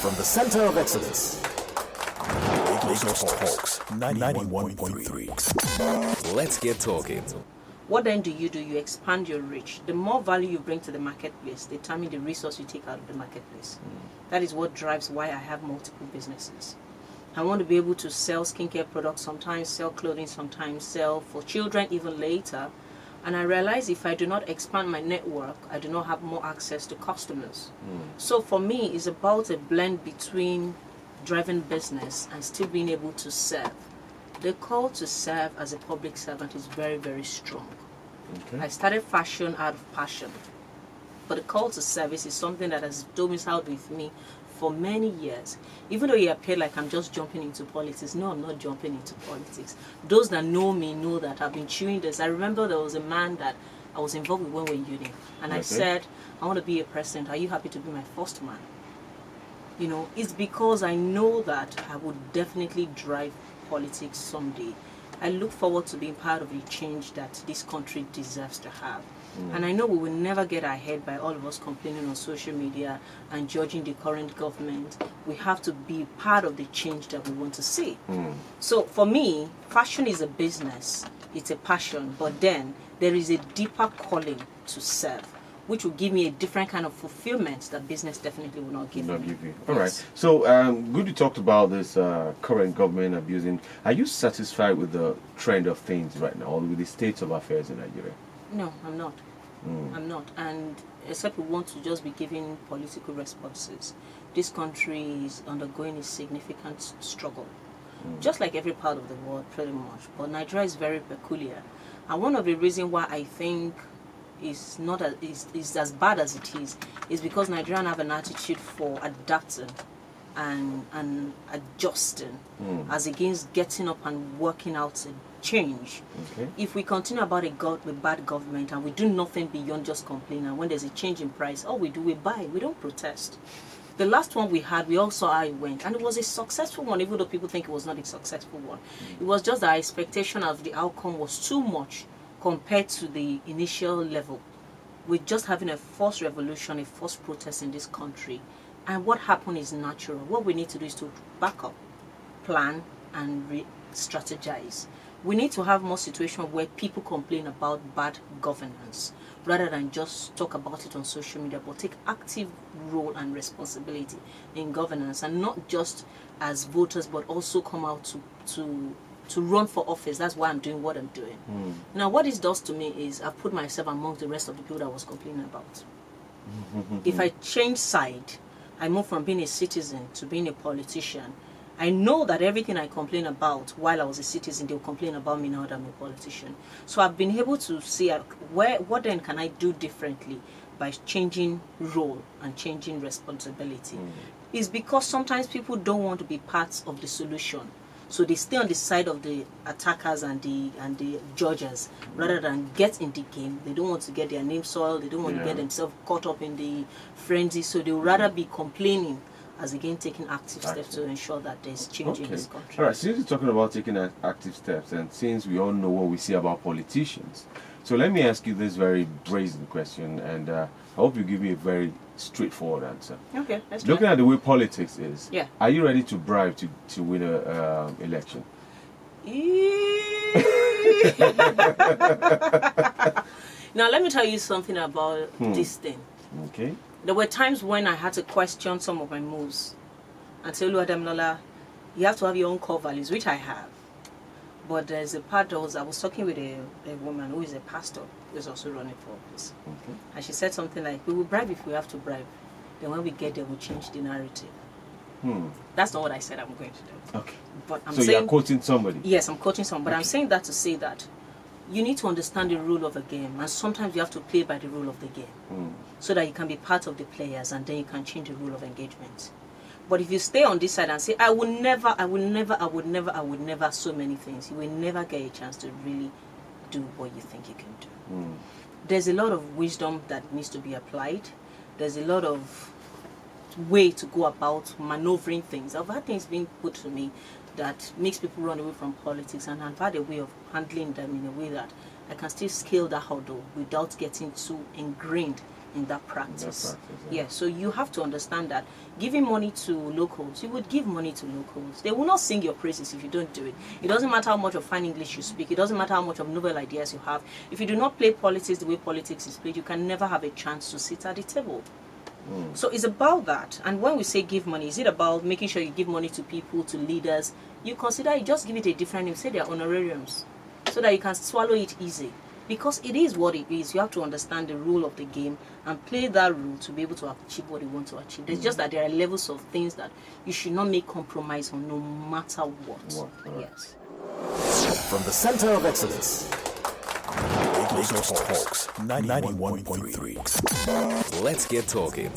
From the center of excellence, Lagos Talks 91.3. Let's get talking. What then do? You expand your reach. The more value you bring to the marketplace, determine the resource you take out of the marketplace. That is what drives why I have multiple businesses. I want to be able to sell skincare products, sometimes sell clothing, sometimes sell for children even later. And I realize if I do not expand my network, I do not have more access to customers. So for me, it's about a blend between driving business and still being able to serve. The call to serve as a public servant is very, very strong. Okay. I started fashion out of passion. But the call to service is something that has domiciled with me for many years. Even though it appeared like I'm just jumping into politics, no, I'm not jumping into politics. Those that know me know that I've been chewing this. I remember there was a man that I was involved with when we were in uni. And I said, I want to be a president. Are you happy to be my first man? You know, it's because I know that I would definitely drive politics someday. I look forward to being part of the change that this country deserves to have. And I know we will never get ahead by all of us complaining on social media and judging the current government. We have to be part of the change that we want to see. So for me, fashion is a business, it's a passion, but then there is a deeper calling to serve, which will give me a different kind of fulfillment that business definitely will not give me. All right. So, good you talked about this current government abusing. Are you satisfied with the trend of things right now, or with the state of affairs in Nigeria? No, I'm not. I'm not. And except we want to just be giving political responses. This country is undergoing a significant struggle. Just like every part of the world, pretty much. But Nigeria is very peculiar. And one of the reasons why I think is not is as bad as it is because Nigerians have an attitude for adapting and adjusting as against getting up and working out a change. If we continue about a bad government and we do nothing beyond just complain, and when there's a change in price, all we do, we buy, we don't protest. The last one we had, we all saw how it went, and it was a successful one, even though people think it was not a successful one. It was just that our expectation of the outcome was too much compared to the initial level. We're just having a forced revolution, a forced protest in this country. And what happened is natural. What we need to do is to back up, plan, and re-strategize. We need to have more situations where people complain about bad governance, rather than just talk about it on social media, but take active role and responsibility in governance, and not just as voters, but also come out to run for office. That's why I'm doing what I'm doing. Now, what this does to me is I've put myself among the rest of the people that I was complaining about. If I change side, I move from being a citizen to being a politician. I know that everything I complain about while I was a citizen, they'll complain about me now that I'm a politician. So I've been able to see what then can I do differently by changing role and changing responsibility. It's because sometimes people don't want to be part of the solution. So they stay on the side of the attackers and the judges rather than get in the game. They don't want to get their name soiled. They don't want to get themselves caught up in the frenzy. So they would rather be complaining as again taking active steps to ensure that there's change in this country. All right, since you're talking about taking active steps, and since we all know what we see about politicians, so let me ask you this very brazen question, and I hope you give me a very straightforward answer. Okay, let's Looking at the way politics is, yeah, are you ready to bribe to win an election? Now let me tell you something about this thing. Okay. There were times when I had to question some of my moves and say, DAMILOLA, you have to have your own core values, which I have. But there's a part I was talking with a woman who is a pastor who is also running for office. And she said something like, we will bribe if we have to bribe. Then when we get there, we'll change the narrative. That's not what I said I'm going to do. Okay. But I'm saying, you're quoting somebody? Yes, I'm quoting somebody. But I'm saying that to say that you need to understand the rule of a game, and sometimes you have to play by the rule of the game so that you can be part of the players, and then you can change the rule of engagement. But if you stay on this side and say, I would never, so many things, you will never get a chance to really do what you think you can do. There's a lot of wisdom that needs to be applied. There's a lot of way to go about maneuvering things. I've had things being put to me that makes people run away from politics, and I've had a way of handling them in a way that I can still scale that hurdle without getting too ingrained in that practice. Yeah. Yeah, so you have to understand that giving money to locals, you would give money to locals. They will not sing your praises if you don't do it. It doesn't matter how much of fine English you speak. It doesn't matter how much of novel ideas you have. If you do not play politics the way politics is played, you can never have a chance to sit at the table. So it's about that. And when we say give money, is it about making sure you give money to people, to leaders? You consider it, just give it a different name, say they're honorariums, so that you can swallow it easy. Because it is what it is. You have to understand the rule of the game and play that rule to be able to achieve what you want to achieve. It's just that there are levels of things that you should not make compromise on, no matter what. Yes. From the center of excellence, Lagos Talks 91.3. Let's get talking.